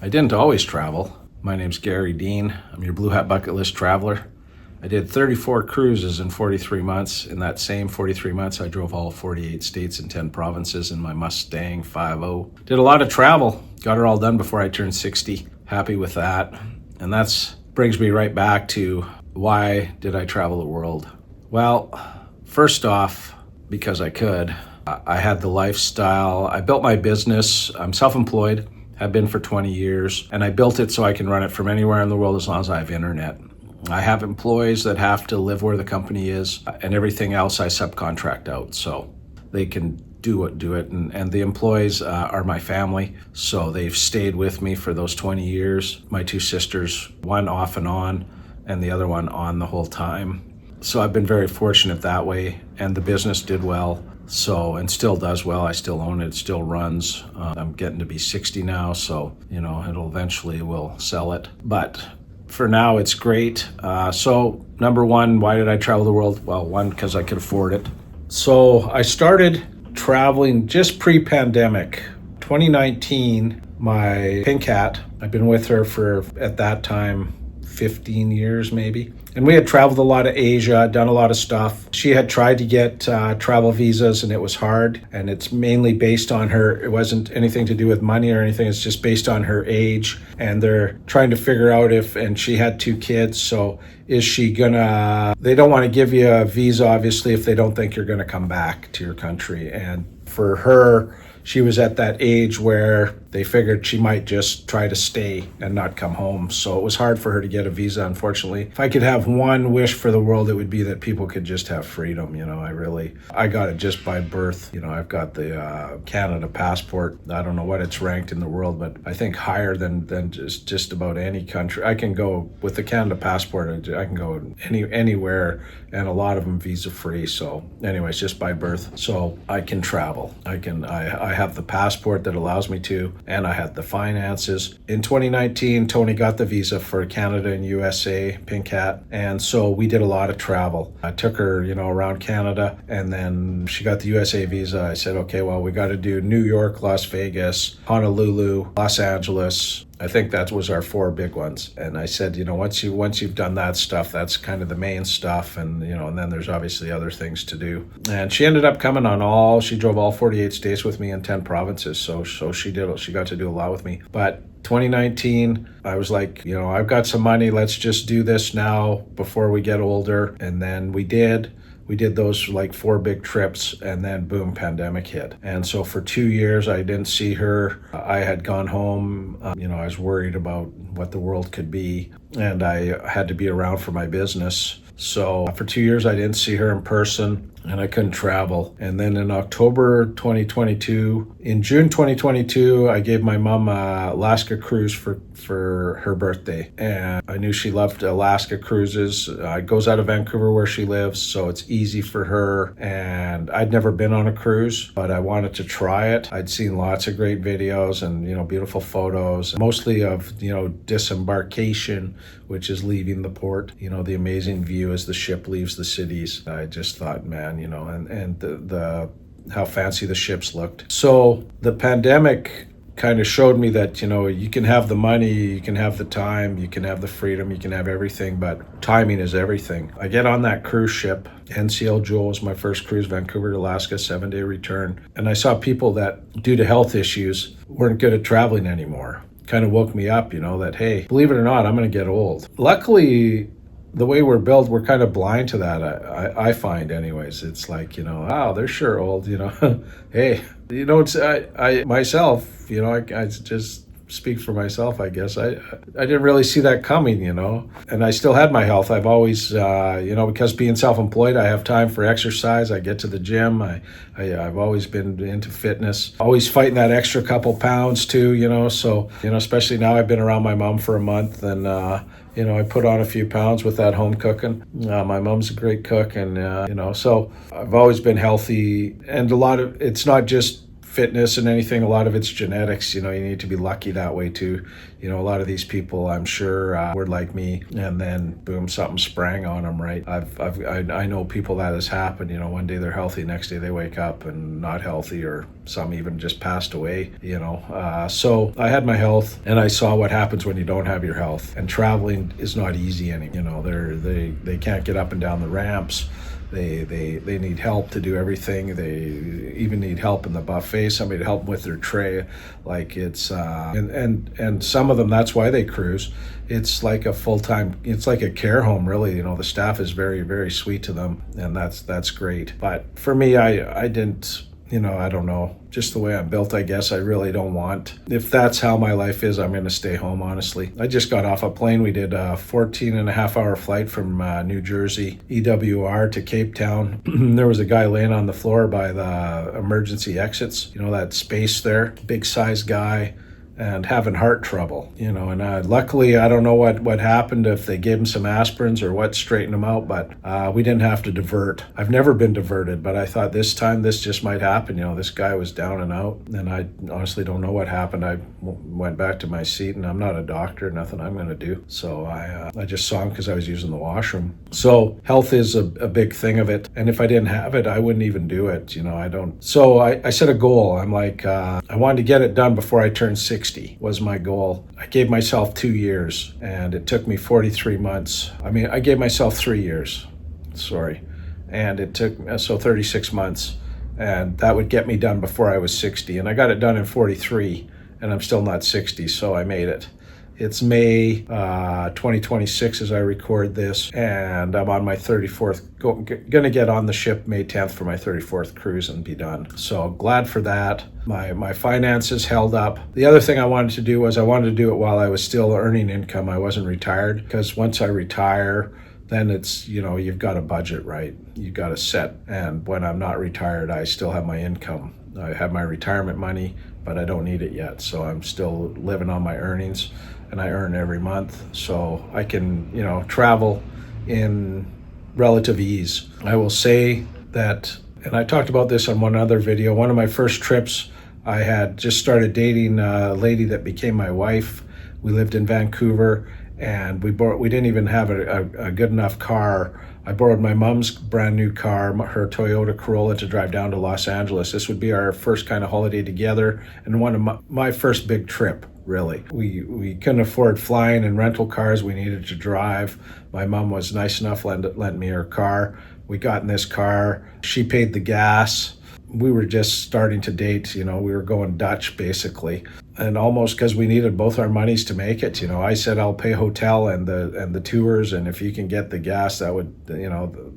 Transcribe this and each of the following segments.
I didn't always travel. My name's Gary Dean. I'm your Blue Hat Bucket List traveler. I did 34 cruises in 43 months. In that same 43 months, I drove all 48 states and 10 provinces in my Mustang 5.0. Did a lot of travel. Got it all done before I turned 60. Happy with that. And that brings me right back to why did I travel the world? Well, first off, because I could. I had the lifestyle. I built my business. I'm self-employed, have been for 20 years, and I built it so I can run it from anywhere in the world as long as I have internet. I have employees that have to live where the company is, and everything else I subcontract out, so they can do it. And the employees are my family, so they've stayed with me for those 20 years. My two sisters, one off and on, and the other one on the whole time. So I've been very fortunate that way, and the business did well. So, and still does well. I still own it. It still runs. I'm getting to be 60 now, so, it'll eventually we'll sell it. But for now, it's great. So, number one, why did I travel the world? Well, one, because I could afford it. So I started traveling just pre-pandemic. 2019, my pink cat, I've been with her for, at that time, 15 years maybe. And we had traveled a lot of Asia, done a lot of stuff. She had tried to get travel visas and it was hard. And it's mainly based on her, it wasn't anything to do with money or anything. It's just based on her age. And they're trying to figure out and she had 2 kids. So is she gonna, they don't want to give you a visa, obviously, if they don't think you're gonna come back to your country. And for her, she was at that age where they figured she might just try to stay and not come home. So it was hard for her to get a visa, unfortunately. If I could have one wish for the world, it would be that people could just have freedom. I got it just by birth. I've got the Canada passport. I don't know what it's ranked in the world, but I think higher than just about any country. I can go with the Canada passport. I can go anywhere, and a lot of them visa free. So anyways, just by birth. So I can travel. I have the passport that allows me to, and I had the finances. In 2019, Tony got the visa for Canada and USA, Pink Hat, and so we did a lot of travel. I took her, around Canada, and then she got the USA visa. I said, okay, well, we got to do New York, Las Vegas, Honolulu, Los Angeles. I think that was our 4 big ones. And I said, once you've done that stuff, that's kind of the main stuff. And, and then there's obviously other things to do. And she ended up coming she drove all 48 states with me in 10 provinces. So she got to do a lot with me. But 2019, I was like, I've got some money. Let's just do this now before we get older. And then we did. We did those 4 big trips, and then boom, pandemic hit. And so for 2 years, I didn't see her. I had gone home. I was worried about what the world could be, and I had to be around for my business. So for 2 years, I didn't see her in person, and I couldn't travel. And then in October 2022, in June 2022, I gave my mom a Alaska cruise for her birthday. And I knew she loved Alaska cruises. It goes out of Vancouver where she lives, so it's easy for her. And I'd never been on a cruise, but I wanted to try it. I'd seen lots of great videos and, beautiful photos, mostly of, disembarkation, which is leaving the port, the amazing view as the ship leaves the cities. I just thought, man, and the how fancy the ships looked. So the pandemic kind of showed me that, you can have the money, you can have the time, you can have the freedom, you can have everything, but timing is everything. I get on that cruise ship. NCL Jewel was my first cruise, Vancouver to Alaska, 7-day return. And I saw people that, due to health issues, weren't good at traveling anymore. Kind of woke me up, that, hey, believe it or not, I'm going to get old. Luckily, the way we're built, we're kind of blind to that. I find anyways, it's like, oh, they're sure old, hey, it's, I myself, I just speak for myself, I guess. I didn't really see that coming, and I still had my health. I've always, because being self-employed, I have time for exercise. I get to the gym. I've always been into fitness, always fighting that extra couple pounds too, so, especially now I've been around my mom for a month, and, I put on a few pounds with that home cooking. My mom's a great cook, and, so I've always been healthy, and it's not just fitness and anything, a lot of it's genetics. You need to be lucky that way too. A lot of these people, I'm sure, were like me, and then boom, something sprang on them, right? I know people that has happened. One day they're healthy, next day they wake up and not healthy, or some even just passed away. So I had my health, and I saw what happens when you don't have your health. And traveling is not easy anymore. They can't get up and down the ramps. They need help to do everything. They even need help in the buffet, somebody to help them with their tray. Like it's and some of them, that's why they cruise. It's like a full-time, it's like a care home, really. The staff is very, very sweet to them, and that's great. But for me, I didn't, I don't know, just the way I'm built, I guess. I really don't want, if that's how my life is, I'm going to stay home, honestly. I just got off a plane. We did a 14-and-a-half-hour flight from New Jersey, EWR, to Cape Town. There was a guy laying on the floor by the emergency exits, that space there, big size guy, and having heart trouble, and luckily, I don't know what happened, if they gave him some aspirins or what straightened him out, but we didn't have to divert. I've never been diverted, but I thought this time this just might happen. This guy was down and out, and I honestly don't know what happened. I went back to my seat, and I'm not a doctor, nothing I'm going to do. So I just saw him because I was using the washroom. So health is a big thing of it, and if I didn't have it, I wouldn't even do it. I don't. So I set a goal. I'm like, I wanted to get it done before I turned 60. Was my goal. I gave myself 2 years, and it took me 43 months. I gave myself 3 years, and it took, 36 months, and that would get me done before I was 60, and I got it done in 43, and I'm still not 60, so I made it. It's May 2026 as I record this, and I'm on my 34th, going to get on the ship May 10th for my 34th cruise and be done. So glad for that. My finances held up. The other thing I wanted to do was I wanted to do it while I was still earning income. I wasn't retired, because once I retire, then it's, you've got a budget, right? You've got to set. And when I'm not retired, I still have my income. I have my retirement money, but I don't need it yet. So I'm still living on my earnings, and I earn every month. So I can, travel in relative ease. I will say that, and I talked about this on one other video, one of my first trips, I had just started dating a lady that became my wife. We lived in Vancouver, and we didn't even have a good enough car. I borrowed my mom's brand new car, her Toyota Corolla, to drive down to Los Angeles. This would be our first kind of holiday together, and one of my first big trip, really. We couldn't afford flying and rental cars. We needed to drive. My mom was nice enough, lent me her car. We got in this car. She paid the gas. We were just starting to date, we were going Dutch, basically. And almost because we needed both our monies to make it, I said, I'll pay hotel and the tours, and if you can get the gas, that would,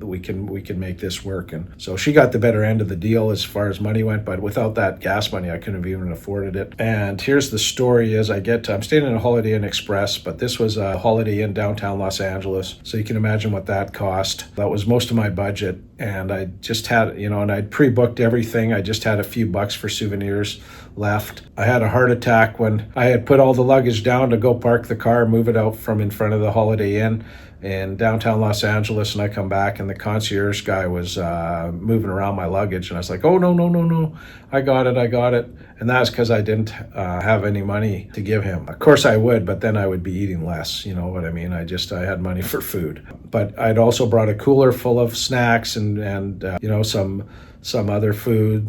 we can make this work. And so she got the better end of the deal as far as money went, but without that gas money, I couldn't have even afforded it. And here's the story: is I'm staying in a Holiday Inn Express, but this was a Holiday Inn downtown Los Angeles, so you can imagine what that cost. That was most of my budget, and I just had, and I'd pre-booked everything. I just had a few bucks for souvenirs left. I had a heart attack when I had put all the luggage down to go park the car, move it out from in front of the Holiday Inn in downtown Los Angeles, and I come back, and the concierge guy was moving around my luggage, and I was like, oh, no, I got it. And that's because I didn't have any money to give him. Of course I would, but then I would be eating less, you know what I mean? I had money for food. But I'd also brought a cooler full of snacks and some other food,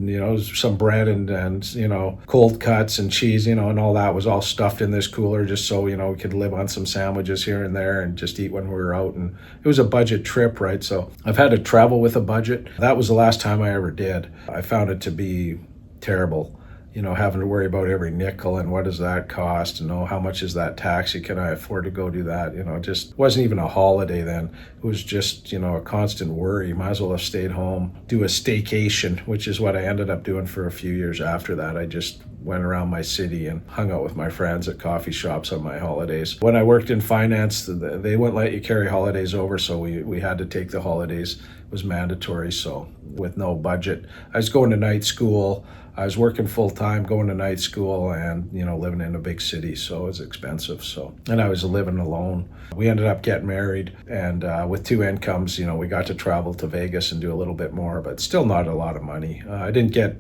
some bread and cold cuts and cheese, and all that was all stuffed in this cooler just so, we could live on some sandwiches here and there and just eat when we were out. And it was a budget trip, right? So I've had to travel with a budget. That was the last time I ever did. I found it to be terrible, having to worry about every nickel and what does that cost and how much is that taxi? Can I afford to go do that? It just wasn't even a holiday then. It was just, a constant worry. Might as well have stayed home, do a staycation, which is what I ended up doing for a few years after that. I just went around my city and hung out with my friends at coffee shops on my holidays. When I worked in finance, they wouldn't let you carry holidays over, so we had to take the holidays. It was mandatory, so with no budget. I was going to night school. I was working full time, going to night school, and living in a big city, so it was expensive. So, and I was living alone. We ended up getting married, and with two incomes, we got to travel to Vegas and do a little bit more, but still not a lot of money. I didn't get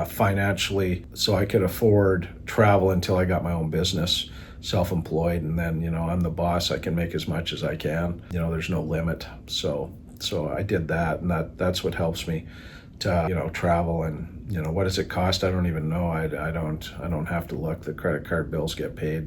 financially, so I could afford travel until I got my own business, self-employed, and then I'm the boss. I can make as much as I can. There's no limit. So I did that, and that's what helps me to travel. And what does it cost? I don't even know. I don't have to look. The credit card bills get paid,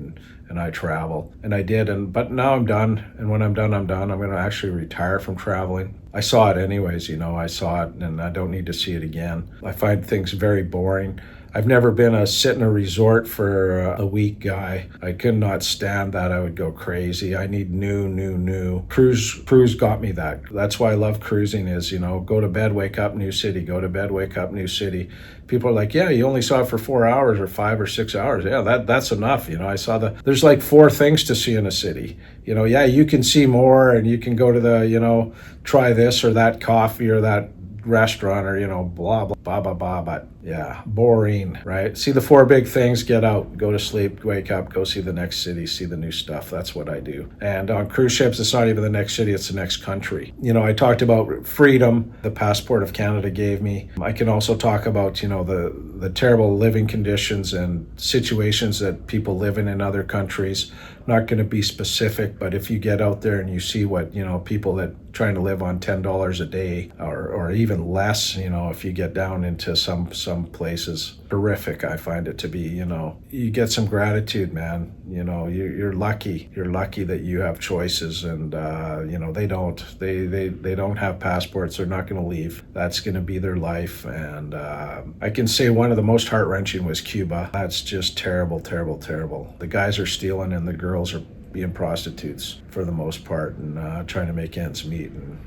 and I travel, and I did. But now I'm done, and when I'm done, I'm done. I'm going to actually retire from traveling. I saw it anyways. I saw it, and I don't need to see it again. I find things very boring. I've never been a sit in a resort for a week guy. I could not stand that. I would go crazy. I need new. Cruise got me that. That's why I love cruising is, go to bed, wake up, new city, go to bed, wake up, new city. People are like, yeah, you only saw it for 4 hours or 5 or 6 hours. Yeah, that's enough. I saw there's like 4 things to see in a city. Yeah, you can see more, and you can go to the, try this or that coffee or that restaurant or blah blah, but yeah, boring, right? See the 4 big things, get out, go to sleep, wake up, go see the next city, see the new stuff. That's what I do. And on cruise ships, it's not even the next city, it's the next country. I talked about freedom the passport of Canada gave me. I can also talk about the terrible living conditions and situations that people live in other countries. Not going to be specific, but if you get out there and you see what people that trying to live on $10 a day or even less, if you get down into some places, horrific. I find it to be. You get some gratitude, man. You're lucky. You're lucky that you have choices, and they don't. They don't have passports. They're not going to leave. That's going to be their life. And I can say one of the most heart-wrenching was Cuba. That's just terrible. The guys are stealing, and the girls are being prostitutes for the most part, and trying to make ends meet, and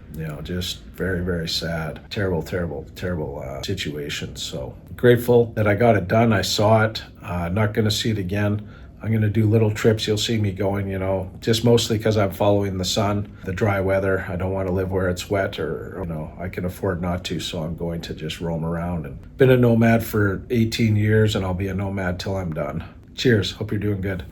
just very, very sad, terrible situation. So grateful that I got it done. I saw it. Not going to see it again. I'm going to do little trips. You'll see me going, just mostly because I'm following the sun, the dry weather. I don't want to live where it's wet, or I can afford not to, so I'm going to just roam around. And been a nomad for 18 years, and I'll be a nomad till I'm done. Cheers. Hope you're doing good.